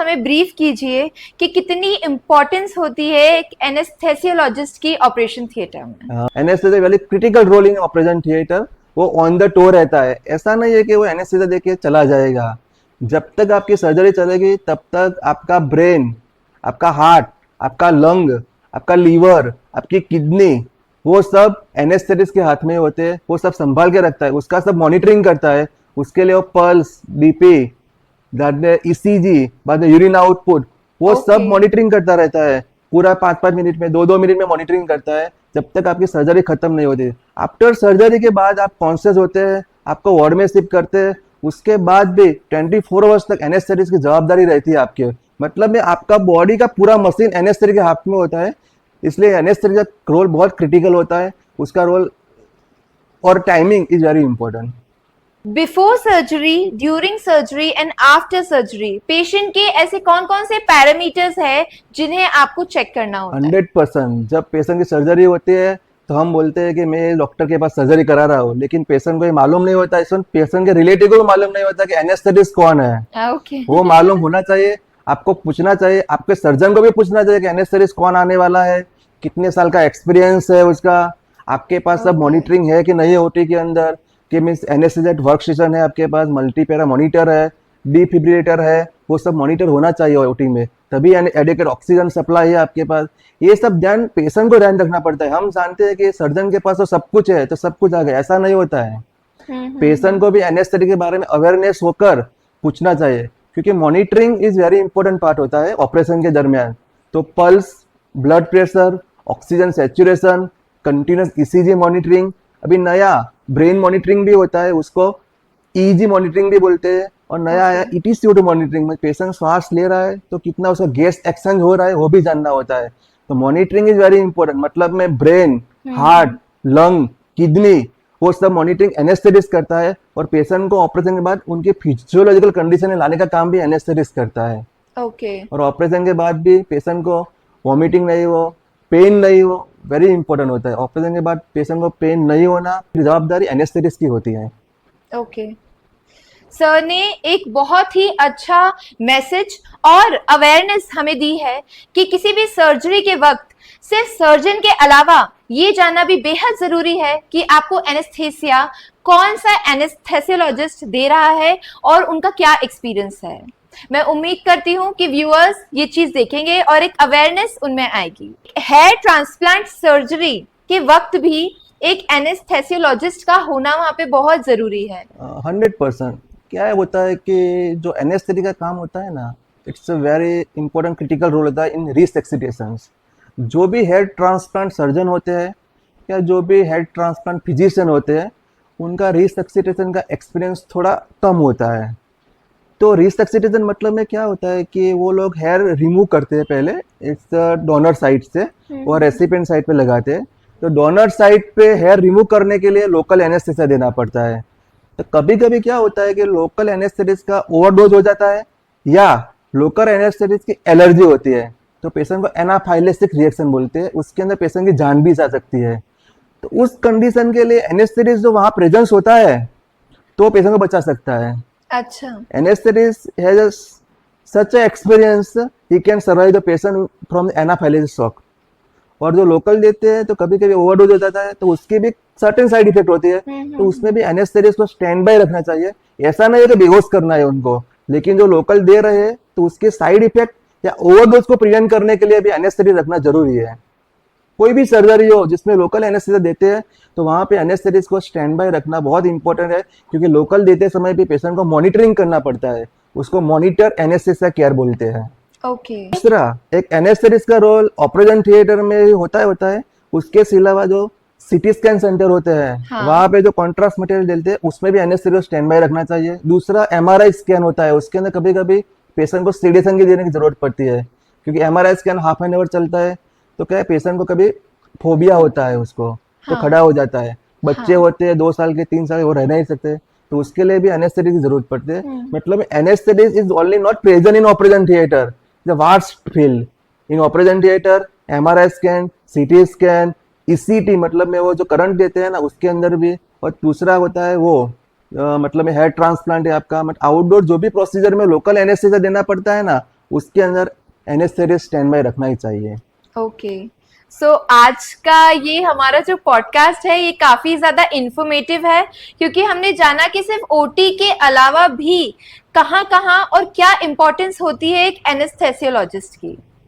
हमें ब्रीफ कीजिए कि कितनी इम्पोर्टेंस होती है एक एनेस्थेसियोलॉजिस्ट की ऑपरेशन थिएटर में। Anaesthesia very critical role in operation theatre. वो ऑन द टो रहता है। ऐसा नहीं है कि वो एनेस्थेसिया देके चला जाएगा। जब तक आपकी सर्जरी चलेगी तब तक आपका ब्रेन, आपका हार्ट, आपका लंग, आपका लीवर, आपकी किडनी, वो सब एनेस्थेटिस्ट के हाथ में होते हैं। वो सब संभाल के रखता है, उसका सब मॉनिटरिंग करता है। उसके लिए वो पल्स, बीपी, बाद में ईसीजी, बाद में यूरिन आउटपुट, वो सब मॉनिटरिंग करता रहता है। पूरा 5-5 मिनट में, 2-2 मिनट में मॉनिटरिंग करता है जब तक आपकी सर्जरी खत्म नहीं होती। आफ्टर सर्जरी के बाद आप कॉन्शियस होते हैं, आपको वार्ड में शिफ्ट करते हैं। उसके बाद भी 24 आवर्स तक एनेस्थेटिस्ट की जवाबदारी रहती है आपके। मतलब में आपका बॉडी का पूरा मशीन एनेस्थेटिस्ट के हाथ में होता है। इसलिए एनेस्थेटिस्ट का रोल बहुत क्रिटिकल होता है। उसका रोल और timing is very important. Before surgery, during surgery and after surgery patient के ऐसे कौन कौन से पैरामीटर्स हैं जिन्हें आपको चेक करना होता है? 100%। जब पेशेंट की सर्जरी होती है तो हम बोलते हैं कि मैं डॉक्टर के पास सर्जरी करा रहा हूँ, लेकिन पेशेंट को ये मालूम नहीं होता, इस पेशेंट के रिलेटिव को मालूम नहीं होता कि एनेस्थेटिस्ट कौन है। वो मालूम होना चाहिए, आपको पूछना चाहिए, आपके सर्जन को भी पूछना चाहिए कि एनेस्थेटिस्ट कौन आने वाला है, कितने साल का एक्सपीरियंस है उसका, आपके पास सब मॉनिटरिंग है कि नहीं है ओटी के अंदर, कि मीन्स एनेस्थेसिया वर्क स्टेशन है आपके पास, मल्टीपैरा मॉनिटर है, डिफिब्रिलेटर है, वो सब मॉनिटर होना चाहिए ओटी में, तभी एडिक्वेट ऑक्सीजन सप्लाई है आपके पास। ये सब ध्यान पेशेंट को ध्यान रखना पड़ता है। हम जानते हैं कि सर्जन के पास तो सब कुछ है तो सब कुछ आ गया, ऐसा नहीं होता है। पेशेंट को भी एनेस्थेटिक के बारे में अवेयरनेस होकर पूछना चाहिए, क्योंकि monitoring is very important part होता है ऑपरेशन के दरमियान। तो pulse, blood pressure, oxygen saturation, continuous ECG monitoring, अभी नया ब्रेन मॉनिटरिंग भी होता है, उसको ईजी मॉनिटरिंग भी बोलते हैं, और नया आया ईटीसीओ मॉनिटरिंग में पेशेंट श्वास ले रहा है तो कितना उसका गैस एक्सचेंज हो रहा है वो भी जानना होता है। तो मॉनिटरिंग इज वेरी इंपॉर्टेंट। मतलब में ब्रेन, हार्ट, लंग, किडनी, वो सब मॉनिटरिंग एनेस्थेटिस्ट करता है, और पेशेंट को ऑपरेशन के बाद उनके फिजियोलॉजिकल कंडीशन में लाने का काम भी एनेस्थेटिस्ट करता है। और ऑपरेशन के बाद भी पेशेंट को वॉमिटिंग नहीं हो, पेन नहीं हो, वेरी इंपॉर्टेंट होता है। ऑपरेशन के बाद पेशेंट को पेन नहीं होना, जवाबदारी एनेस्थेटिस्ट की होती है। सर ने एक बहुत ही अच्छा मैसेज और अवेयरनेस हमें दी है कि किसी भी सर्जरी के वक्त सिर्फ सर्जन के अलावा ये जानना भी बेहद जरूरी है कि आपको एनेस्थेसिया कौन सा एनेस्थेसियोलॉजिस्ट दे रहा है और उनका क्या एक्सपीरियंस है। मैं उम्मीद करती हूँ कि व्यूअर्स ये चीज देखेंगे और एक अवेयरनेस उनमें आएगी। हेयर ट्रांसप्लांट सर्जरी के वक्त भी एक एनेस्थेसियोलॉजिस्ट का होना वहाँ पे बहुत जरूरी है। 100%। क्या होता है कि जो एनेस्थेटिक का काम होता है ना, it's a very important critical role होता है इन रिसक्सिटेशंस। जो भी हेयर ट्रांसप्लांट सर्जन होते हैं या जो भी हेयर ट्रांसप्लांट फिजिशियन होते हैं, उनका रिसक्सिटेशन का एक्सपीरियंस थोड़ा कम होता है। तो रिसक्सिटेशन मतलब में क्या होता है कि वो लोग हेयर रिमूव करते हैं पहले इट्स डोनर साइड से और रेसिपिएंट साइड पे लगाते हैं। तो डोनर साइड पे हेयर रिमूव करने के लिए लोकल एनेस्थेसिया देना पड़ता है। तो कभी कभी क्या होता है कि लोकल एनेस्थेटिस्ट का ओवरडोज हो जाता है या लोकल एनेस्थेटिस्ट की एलर्जी होती है, तो पेशेंट को एनाफाइलेक्टिक रिएक्शन बोलते हैं, उसके अंदर पेशेंट की जान भी जा सकती है। तो उस कंडीशन के लिए एनेस्थेटिस्ट जो वहाँ प्रेजेंस होता है तो पेशेंट को बचा सकता है। अच्छा। Anesthetist has such a experience, he can survive the patient from anaphylaxis shock। और जो लोकल देते हैं तो कभी कभी ओवरडोज हो जाता है तो उसकी भी सर्टेन साइड इफेक्ट होती है। तो उसमें भी एनेस्थेटिस्ट को स्टैंड बाय रखना चाहिए। ऐसा नहीं है कि बेहोश करना है उनको, लेकिन जो लोकल दे रहे हैं तो उसके साइड इफेक्ट या ओवरडोज को प्रिवेंट करने के लिए भी एनेस्थेटिस्ट रखना जरूरी है। कोई भी सर्जरी हो जिसमें लोकल एनेस्थेसिया देते हैं तो वहाँ पे एनेस्थेटिस्ट को स्टैंड बाय रखना बहुत इंपॉर्टेंट है, क्योंकि लोकल देते समय भी पेशेंट को मॉनिटरिंग करना पड़ता है। उसको मॉनिटर एनेस्थेसिया केयर बोलते हैं। दूसरा, एक एनेस्थेटिस्ट का रोल ऑपरेशन थिएटर में होता है। उसके अलावा जो सिटी स्कैन सेंटर होते हैं वहाँ पे जो कॉन्ट्रास्ट मटेरियल देते हैं उसमें भी एनेस्थेटिस्ट स्टैंड बाय रखना चाहिए। दूसरा, MRI स्कैन होता है, उसके अंदर कभी कभी पेशेंट को सेडेशन की देने की जरूरत पड़ती है, क्योंकि MRI scan half an hour चलता है। तो क्या है, पेशेंट को कभी फोबिया होता है उसको, तो खड़ा हो जाता है। बच्चे होते हैं 2 साल के 3 साल के, वो रह नहीं सकते, तो उसके लिए भी एनेस्थेटिक की जरूरत पड़ती है। मतलब anaesthetic is only not present in operation theatre, the vast field in operation theatre. MRI scan, CT scan, ECT मतलब में वो जो करंट देते हैं ना उसके अंदर भी। और दूसरा होता है वो मतलब हेयर ट्रांसप्लांट है आपका, मतलब आउटडोर जो भी प्रोसीजर में लोकल एनेस्थेसिया देना पड़ता है ना, उसके अंदर एनेस्थेटिस्ट स्टैंड बाय रखना ही चाहिए। ओके, सो आज का ये हमारा जो पॉडकास्ट है ये काफी ज्यादा इंफॉर्मेटिव है, क्योंकि हमने जाना कि सिर्फ ओटी के अलावा भी कहाँ कहाँ और क्या इम्पोर्टेंस होती है एक एनेस्थेसियोलॉजिस्ट की।